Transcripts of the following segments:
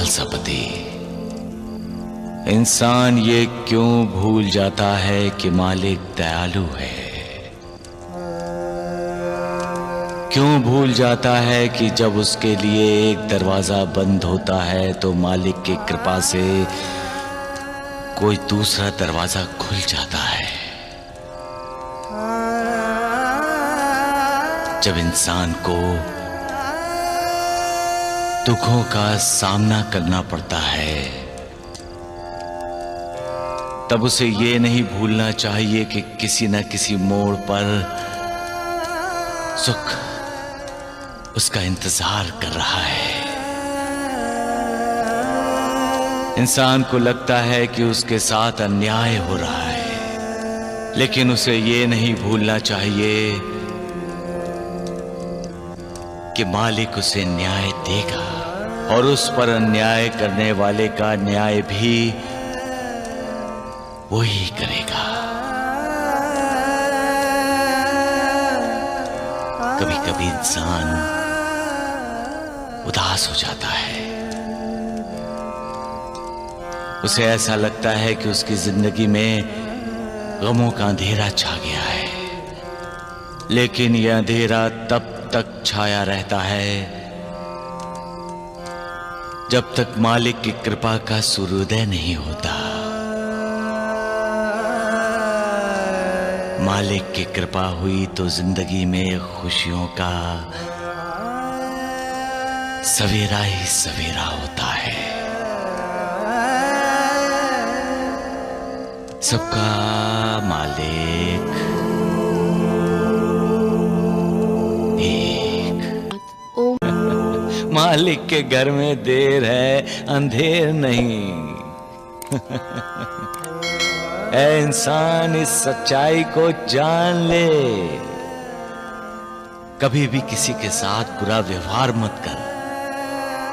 खालसापति, इंसान ये क्यों भूल जाता है कि मालिक दयालु है? क्यों भूल जाता है कि जब उसके लिए एक दरवाजा बंद होता है तो मालिक की कृपा से कोई दूसरा दरवाजा खुल जाता है? जब इंसान को दुखों का सामना करना पड़ता है तब उसे ये नहीं भूलना चाहिए कि किसी न किसी मोड़ पर सुख उसका इंतजार कर रहा है। इंसान को लगता है कि उसके साथ अन्याय हो रहा है, लेकिन उसे ये नहीं भूलना चाहिए कि मालिक उसे न्याय देगा और उस पर अन्याय करने वाले का न्याय भी वही करेगा। कभी कभी इंसान उदास हो जाता है, उसे ऐसा लगता है कि उसकी जिंदगी में गमों का अंधेरा छा गया है, लेकिन यह अंधेरा तब तक छाया रहता है जब तक मालिक की कृपा का सूर्योदय नहीं होता। मालिक की कृपा हुई तो जिंदगी में खुशियों का सवेरा ही सवेरा होता है। सबका मालिक मालिक के घर में देर है, अंधेर नहीं। ऐ इंसान, इस सच्चाई को जान ले। कभी भी किसी के साथ बुरा व्यवहार मत कर,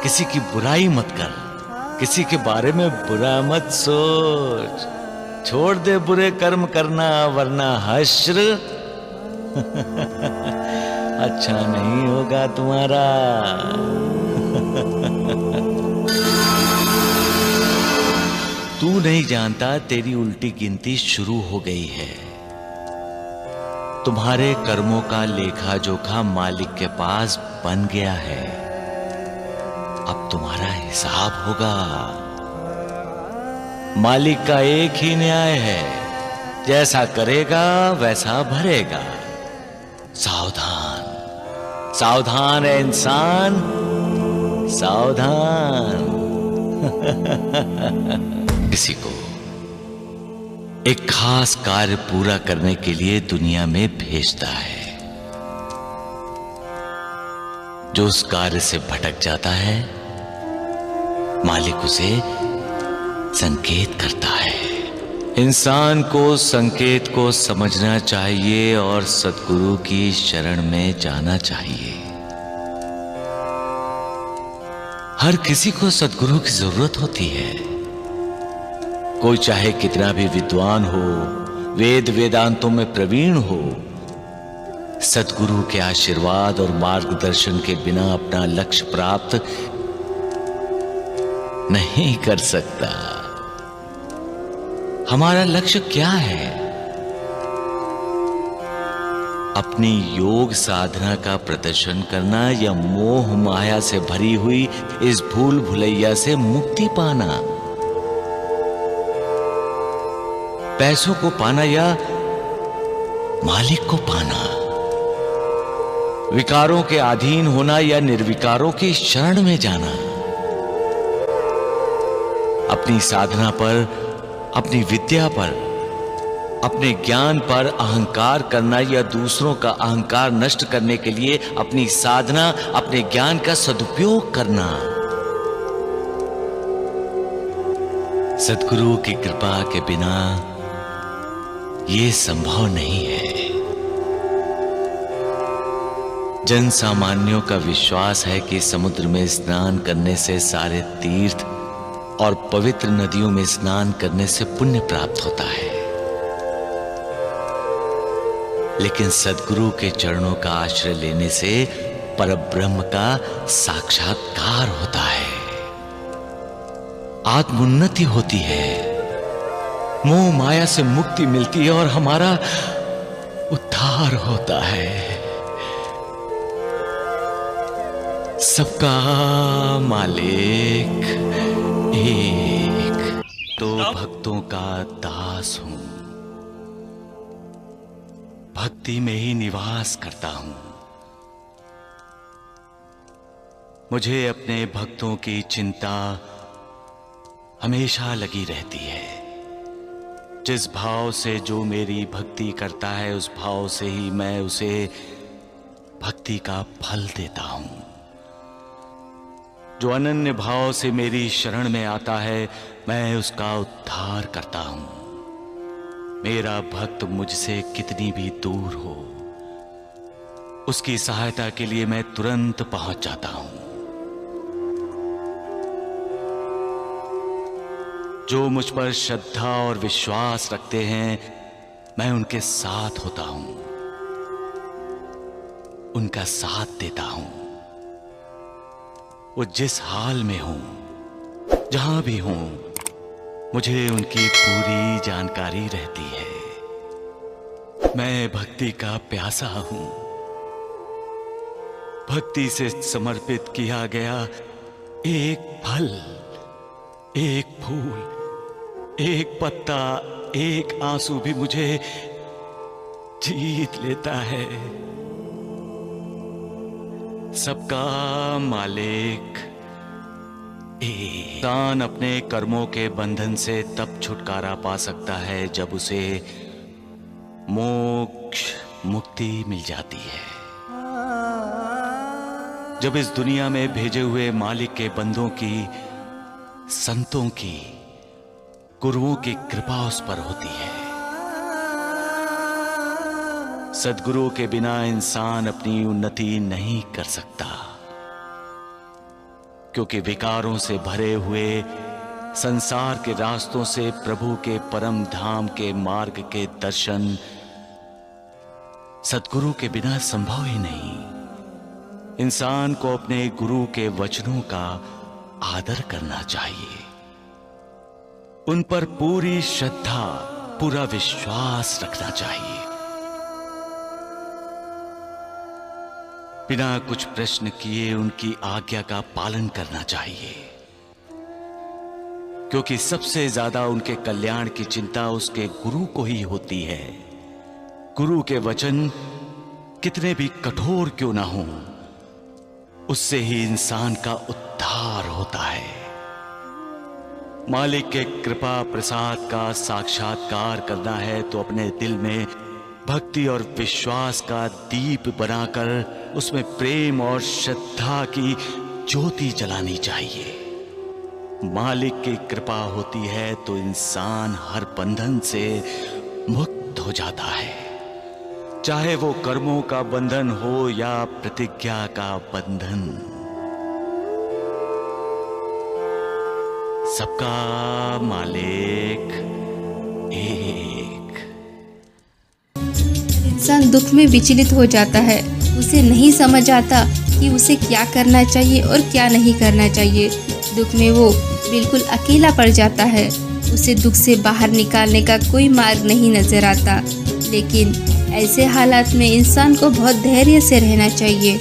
किसी की बुराई मत कर, किसी के बारे में बुरा मत सोच। छोड़ दे बुरे कर्म करना, वरना हश्र अच्छा नहीं होगा तुम्हारा। तू नहीं जानता तेरी उल्टी गिनती शुरू हो गई है। तुम्हारे कर्मों का लेखा जोखा मालिक के पास बन गया है। अब तुम्हारा हिसाब होगा। मालिक का एक ही न्याय है, जैसा करेगा वैसा भरेगा। सावधान सावधान है इंसान, सावधान। किसी को एक खास कार्य पूरा करने के लिए दुनिया में भेजता है। जो उस कार्य से भटक जाता है, मालिक उसे संकेत करता है। इंसान को संकेत को समझना चाहिए और सद्गुरु की शरण में जाना चाहिए। हर किसी को सद्गुरु की जरूरत होती है। कोई चाहे कितना भी विद्वान हो, वेद वेदांतों में प्रवीण हो, सद्गुरु के आशीर्वाद और मार्गदर्शन के बिना अपना लक्ष्य प्राप्त नहीं कर सकता। हमारा लक्ष्य क्या है? अपनी योग साधना का प्रदर्शन करना या मोह माया से भरी हुई इस भूल भुलैया से मुक्ति पाना? पैसों को पाना या मालिक को पाना? विकारों के अधीन होना या निर्विकारों की शरण में जाना? अपनी साधना पर, अपनी विद्या पर, अपने ज्ञान पर अहंकार करना या दूसरों का अहंकार नष्ट करने के लिए अपनी साधना, अपने ज्ञान का सदुपयोग करना? सद्गुरु की कृपा के बिना यह संभव नहीं है। जन सामान्यों का विश्वास है कि समुद्र में स्नान करने से सारे तीर्थ और पवित्र नदियों में स्नान करने से पुण्य प्राप्त होता है, लेकिन सद्गुरु के चरणों का आश्रय लेने से परब्रह्म का साक्षात्कार होता है। आत्मोन्नति होती है, मोह माया से मुक्ति मिलती है और हमारा उद्धार होता है। सबका मालिक एक, तो भक्तों का दास हूं, भक्ति में ही निवास करता हूं। मुझे अपने भक्तों की चिंता हमेशा लगी रहती है। जिस भाव से जो मेरी भक्ति करता है, उस भाव से ही मैं उसे भक्ति का फल देता हूं। जो अनन्य भाव से मेरी शरण में आता है, मैं उसका उद्धार करता हूं। मेरा भक्त मुझसे कितनी भी दूर हो, उसकी सहायता के लिए मैं तुरंत पहुंच जाता हूं। जो मुझ पर श्रद्धा और विश्वास रखते हैं, मैं उनके साथ होता हूं, उनका साथ देता हूं। वो जिस हाल में हो, जहां भी हो, मुझे उनकी पूरी जानकारी रहती है। मैं भक्ति का प्यासा हूं। भक्ति से समर्पित किया गया एक फल, एक फूल, एक पत्ता, एक आंसू भी मुझे जीत लेता है। सबका मालिक इंसान अपने कर्मों के बंधन से तब छुटकारा पा सकता है जब उसे मोक्ष मुक्ति मिल जाती है। जब इस दुनिया में भेजे हुए मालिक के बंदों की, संतों की, गुरुओं की कृपा उस पर होती है। सद्गुरु के बिना इंसान अपनी उन्नति नहीं कर सकता, क्योंकि विकारों से भरे हुए संसार के रास्तों से प्रभु के परम धाम के मार्ग के दर्शन सद्गुरु के बिना संभव ही नहीं। इंसान को अपने गुरु के वचनों का आदर करना चाहिए, उन पर पूरी श्रद्धा, पूरा विश्वास रखना चाहिए। बिना कुछ प्रश्न किए उनकी आज्ञा का पालन करना चाहिए, क्योंकि सबसे ज्यादा उनके कल्याण की चिंता उसके गुरु को ही होती है। गुरु के वचन कितने भी कठोर क्यों ना हो, उससे ही इंसान का उद्धार होता है। मालिक के कृपा प्रसाद का साक्षात्कार करना है तो अपने दिल में भक्ति और विश्वास का दीप बनाकर उसमें प्रेम और श्रद्धा की ज्योति जलानी चाहिए। मालिक की कृपा होती है तो इंसान हर बंधन से मुक्त हो जाता है, चाहे वो कर्मों का बंधन हो या प्रतिज्ञा का बंधन। सबका मालिक एक। इंसान दुख में विचलित हो जाता है, उसे नहीं समझ आता कि उसे क्या करना चाहिए और क्या नहीं करना चाहिए। दुख में वो बिल्कुल अकेला पड़ जाता है, उसे दुख से बाहर निकालने का कोई मार्ग नहीं नजर आता। लेकिन ऐसे हालात में इंसान को बहुत धैर्य से रहना चाहिए।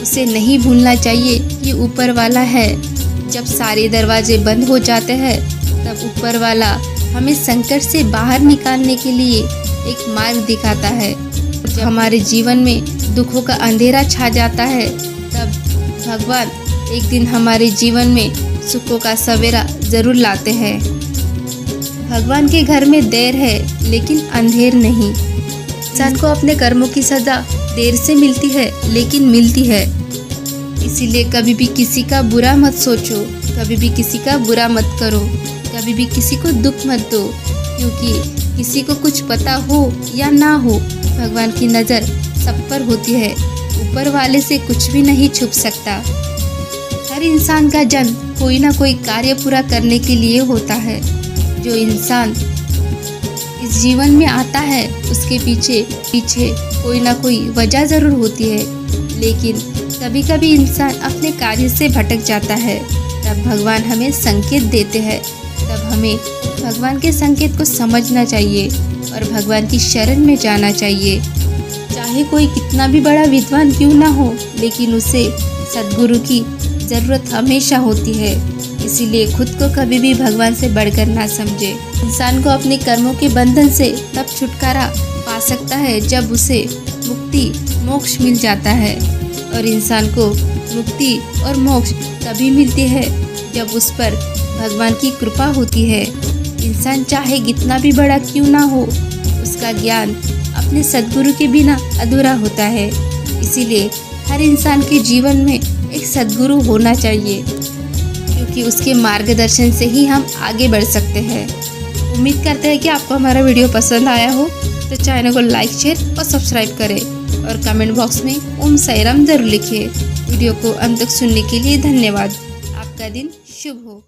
उसे नहीं भूलना चाहिए कि ऊपर वाला है। जब सारे दरवाजे बंद हो जाते हैं तब ऊपर वाला हमें संकट से बाहर निकालने के लिए एक मार्ग दिखाता है। जब हमारे जीवन में दुखों का अंधेरा छा जाता है तब भगवान एक दिन हमारे जीवन में सुखों का सवेरा जरूर लाते हैं। भगवान के घर में देर है लेकिन अंधेर नहीं। इंसान को अपने कर्मों की सजा देर से मिलती है लेकिन मिलती है। इसीलिए कभी भी किसी का बुरा मत सोचो, कभी भी किसी का बुरा मत करो, कभी भी किसी को दुख मत दो, क्योंकि किसी को कुछ पता हो या ना हो, भगवान की नज़र सब पर होती है। ऊपर वाले से कुछ भी नहीं छुप सकता। हर इंसान का जन्म कोई ना कोई कार्य पूरा करने के लिए होता है। जो इंसान इस जीवन में आता है उसके पीछे कोई ना कोई वजह ज़रूर होती है, लेकिन कभी कभी इंसान अपने कार्य से भटक जाता है, तब भगवान हमें संकेत देते हैं। तब हमें भगवान के संकेत को समझना चाहिए और भगवान की शरण में जाना चाहिए। चाहे कोई कितना भी बड़ा विद्वान क्यों ना हो, लेकिन उसे सद्गुरु की ज़रूरत हमेशा होती है। इसीलिए खुद को कभी भी भगवान से बढ़कर ना समझे। इंसान को अपने कर्मों के बंधन से तब छुटकारा पा सकता है जब उसे मुक्ति मोक्ष मिल जाता है, और इंसान को मुक्ति और मोक्ष तभी मिलती है जब उस पर भगवान की कृपा होती है। इंसान चाहे कितना भी बड़ा क्यों ना हो, उसका ज्ञान अपने सद्गुरु के बिना अधूरा होता है। इसीलिए हर इंसान के जीवन में एक सद्गुरु होना चाहिए, क्योंकि उसके मार्गदर्शन से ही हम आगे बढ़ सकते हैं। उम्मीद करते हैं कि आपको हमारा वीडियो पसंद आया हो, तो चैनल को लाइक, शेयर और सब्सक्राइब करें और कमेंट बॉक्स में ओम साईं राम जरूर लिखिए। वीडियो को अंत तक सुनने के लिए धन्यवाद। आपका दिन शुभ हो।